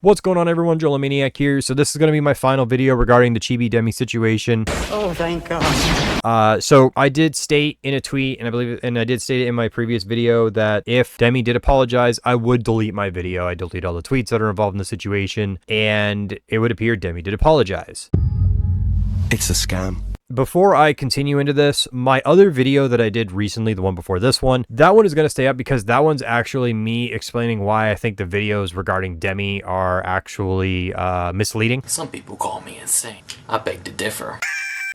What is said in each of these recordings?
What's going on, everyone? Joel Maniac here. So this is going to be my final video regarding the Chibi Deme situation. Oh, thank God. So I did state in a tweet, and I did state it in my previous video, that if Deme did apologize, I would delete my video. I delete all the tweets that are involved in the situation, and it would appear Deme did apologize. It's a scam. Before I continue into this, my other video that I did recently, the one before this one, that one is going to stay up because that one's actually me explaining why I think the videos regarding Deme are actually misleading. Some people call me insane. I beg to differ.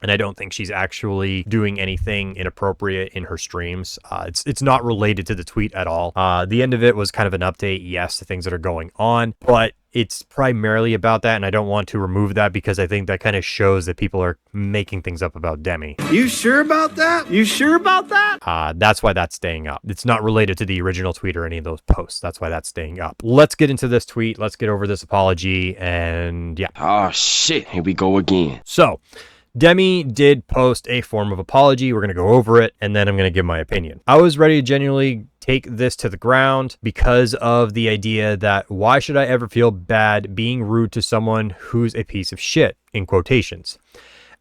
And I don't think she's actually doing anything inappropriate in her streams. It's not related to the tweet at all. The end of it was kind of an update, yes, to things that are going on, but it's primarily about that, and I don't want to remove that because I think that kind of shows that people are making things up about Deme. You sure about that? You sure about that? That's why that's staying up. It's not related to the original tweet or any of those posts. That's why that's staying up. Let's get into this tweet. Let's get over this apology, and yeah. Oh shit, here we go again. So, Deme did post a form of apology. We're going to go over it, and then I'm going to give my opinion. I was ready to genuinely take this to the ground because of the idea that why should I ever feel bad being rude to someone who's a piece of shit, in quotations.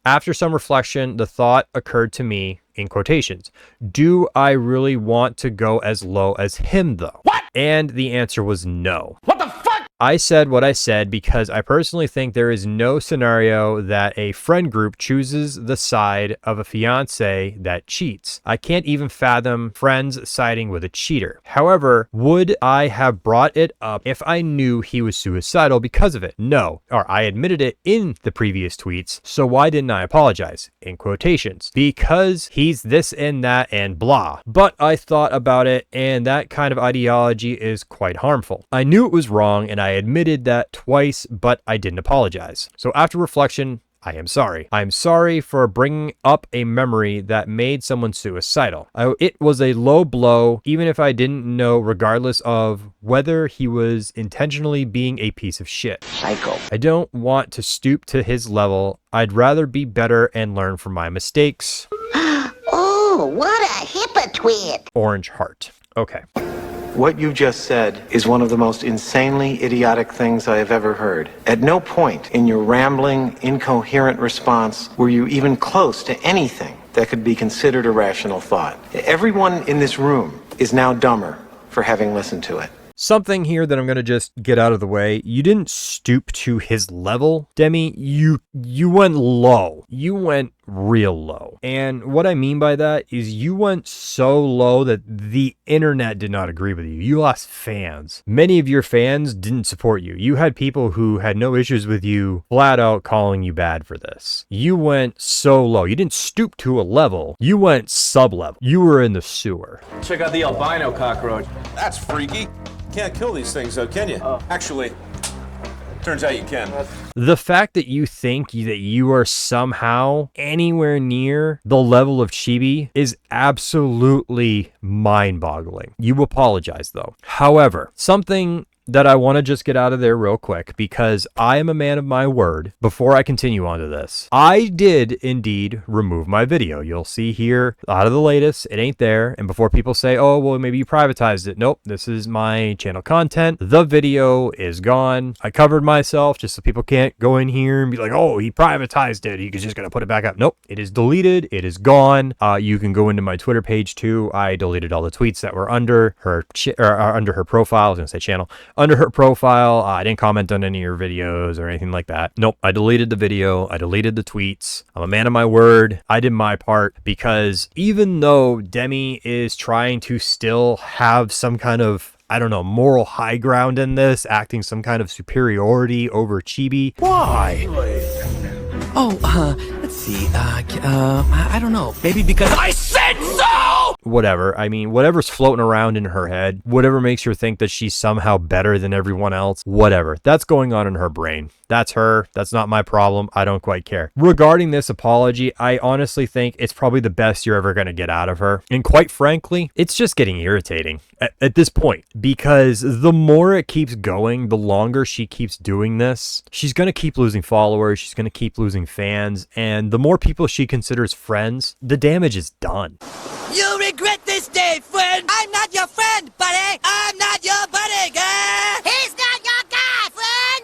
After some reflection, the thought occurred to me, in quotations, do I really want to go as low as him though? What? And the answer was no. What the fuck? I said what I said because I personally think there is no scenario that a friend group chooses the side of a fiance that cheats. I can't even fathom friends siding with a cheater. However, would I have brought it up if I knew he was suicidal because of it? No. Or I admitted it in the previous tweets, so why didn't I apologize? In quotations. Because he's this and that and blah. But I thought about it, and that kind of ideology is quite harmful. I knew it was wrong, and I admitted that twice, but I didn't apologize. So after reflection, I am sorry. I'm sorry for bringing up a memory that made someone suicidal. It was a low blow, even if I didn't know, regardless of whether he was intentionally being a piece of shit. Psycho. I don't want to stoop to his level. I'd rather be better and learn from my mistakes. Oh, what a hypocrite. Orange heart. Okay. What you just said is one of the most insanely idiotic things I have ever heard. At no point in your rambling, incoherent response were you even close to anything that could be considered a rational thought. Everyone in this room is now dumber for having listened to it. Something here that I'm going to just get out of the way. You didn't stoop to his level, Deme. You went low. You went real low. And what I mean by that is you went so low that the internet did not agree with you. You lost fans. Many of your fans didn't support you. You had people who had no issues with you flat out calling you bad for this. You went so low. You didn't stoop to a level. You went sub-level. You were in the sewer. Check out the albino cockroach. That's freaky. Can't kill these things though, can you? Actually, turns out you can. The fact that you think that you are somehow anywhere near the level of Chibi is absolutely mind-boggling. You apologize though. However, something that I want to just get out of there real quick, because I am a man of my word. Before I continue on to this, I did indeed remove my video. You'll see here out of the latest, it ain't there. And before people say, oh, well, maybe you privatized it. Nope, this is my channel content. The video is gone. I covered myself just so people can't go in here and be like, oh, he privatized it. He's just going to put it back up. Nope, it is deleted. It is gone. You can go into my Twitter page too. I deleted all the tweets that were under her, under her profile. I was going to say channel. Under her profile, I didn't comment on any of your videos or anything like that. Nope, I deleted the video. I deleted the tweets. I'm a man of my word. I did my part, because even though Deme is trying to still have some kind of, I don't know, moral high ground in this, acting some kind of superiority over Chibi. Why? Let's see. I don't know. Maybe because I said so! Whatever. I mean, whatever's floating around in her head, whatever makes her think that she's somehow better than everyone else, whatever. That's going on in her brain. That's her. That's not my problem. I don't quite care. Regarding this apology, I honestly think it's probably the best you're ever going to get out of her. And quite frankly, it's just getting irritating at this point, because the more it keeps going, the longer she keeps doing this, she's going to keep losing followers. She's going to keep losing fans. And the more people she considers friends, the damage is done. You'll regret this day, friend. I'm not your friend, buddy. I'm not your buddy, guy. He's not your guy, friend.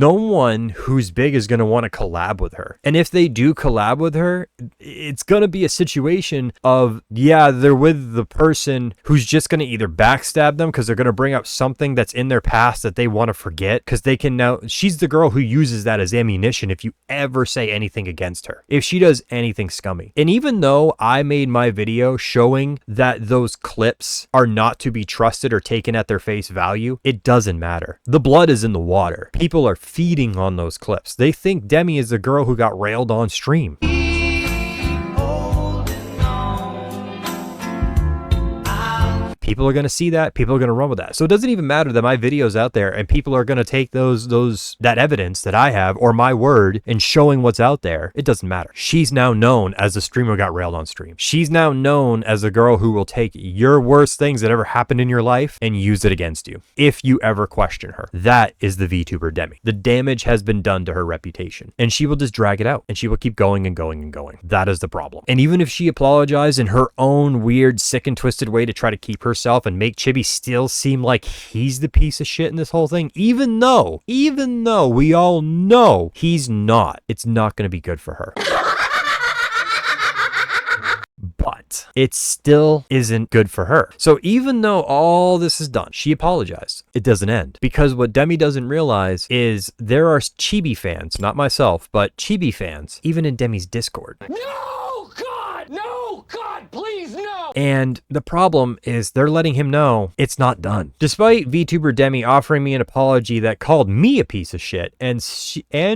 No one who's big is going to want to collab with her. And if they do collab with her, it's going to be a situation of, yeah, they're with the person who's just going to either backstab them because they're going to bring up something that's in their past that they want to forget, because they can now, she's the girl who uses that as ammunition if you ever say anything against her, if she does anything scummy. And even though I made my video showing that those clips are not to be trusted or taken at their face value, it doesn't matter. The blood is in the water. People are feeding on those clips. They think Deme is the girl who got railed on stream. People are going to see that. People are going to run with that. So it doesn't even matter that my video's out there and people are going to take that evidence that I have or my word and showing what's out there. It doesn't matter. She's now known as the streamer who got railed on stream. She's now known as the girl who will take your worst things that ever happened in your life and use it against you if you ever question her. That is the VTuber Deme. The damage has been done to her reputation, and she will just drag it out, and she will keep going and going and going. That is the problem. And even if she apologized in her own weird, sick and twisted way to try to keep herself and make Chibi still seem like he's the piece of shit in this whole thing, even though we all know he's not, it's not going to be good for her. But it still isn't good for her. So even though all this is done, she apologized, it doesn't end. Because what Deme doesn't realize is there are Chibi fans, not myself, but Chibi fans, even in Demi's Discord. No, God! No, God, please, no! And the problem is they're letting him know it's not done. Despite VTuber Deme offering me an apology that called me a piece of shit, and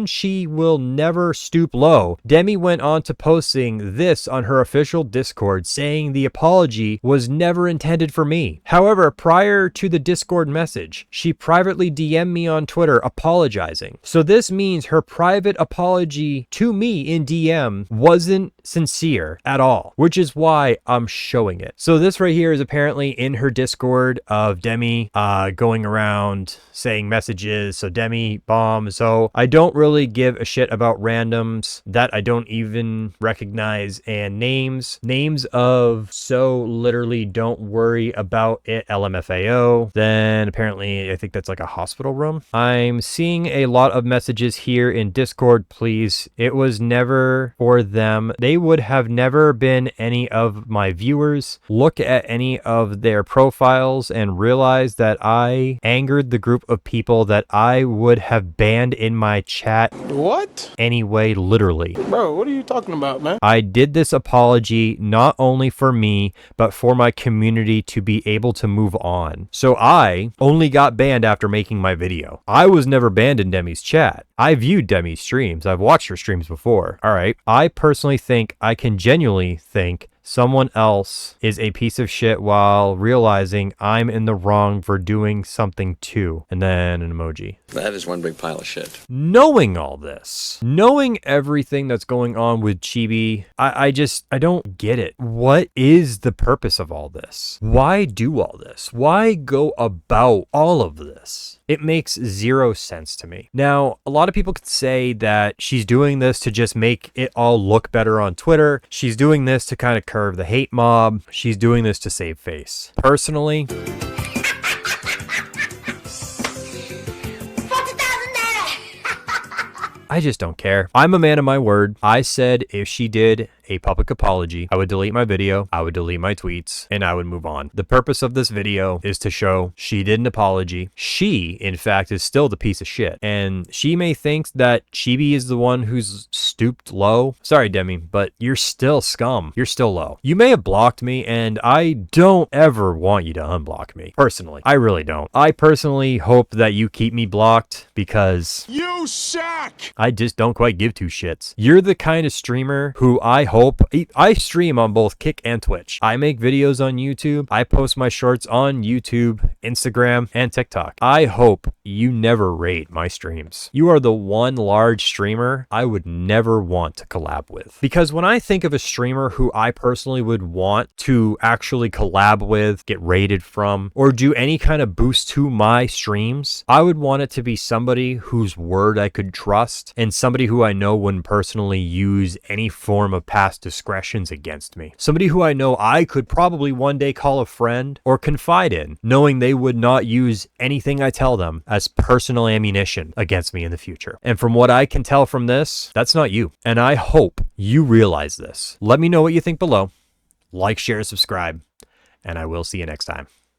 she will never stoop low, Deme went on to posting this on her official Discord, saying the apology was never intended for me. However, prior to the Discord message, she privately DM'd me on Twitter apologizing. So this means her private apology to me in DM wasn't sincere at all, which is why I'm showing it. So this right here is apparently in her Discord of Deme going around saying messages. So Deme bomb. So I don't really give a shit about randoms that I don't even recognize, and names of so literally don't worry about it LMFAO. Then apparently I think that's like a hospital room. I'm seeing a lot of messages here in Discord. Please, it was never for them. They would have never been any of my viewers. Look at any of their profiles and realize that I angered the group of people that I would have banned in my chat. What? Anyway, literally. Bro, what are you talking about, man? I did this apology not only for me, but for my community to be able to move on. So I only got banned after making my video. I was never banned in Deme's chat. I viewed Deme's streams. I've watched her streams before. All right. I personally think I can genuinely think someone else is a piece of shit while realizing I'm in the wrong for doing something too. And then an emoji. That is one big pile of shit. Knowing all this, knowing everything that's going on with Chibi, I don't get it. What is the purpose of all this? Why do all this? Why go about all of this? It makes zero sense to me. Now, a lot of people could say that she's doing this to just make it all look better on Twitter. She's doing this to kind of curb the hate mob. She's doing this to save face. Personally, I just don't care. I'm a man of my word. I said if she did a public apology, I would delete my video, I would delete my tweets, and I would move on. The purpose of this video is to show she did an apology. She, in fact, is still the piece of shit. And she may think that Chibi is the one who's stooped low. Sorry, Deme, but you're still scum. You're still low. You may have blocked me, and I don't ever want you to unblock me. Personally, I really don't. I personally hope that you keep me blocked because You suck! I just don't quite give two shits. You're the kind of streamer who I hope, I stream on both Kick and Twitch. I make videos on YouTube. I post my shorts on YouTube, Instagram, and TikTok. I hope you never rate my streams. You are the one large streamer I would never want to collab with. Because when I think of a streamer who I personally would want to actually collab with, get rated from, or do any kind of boost to my streams, I would want it to be somebody whose word I could trust and somebody who I know wouldn't personally use any form of past discretions against me. Somebody who I know I could probably one day call a friend or confide in, knowing they they would not use anything I tell them as personal ammunition against me in the future. And from what I can tell from this, that's not you. And I hope you realize this. Let me know what you think below. Like, share, subscribe, and I will see you next time.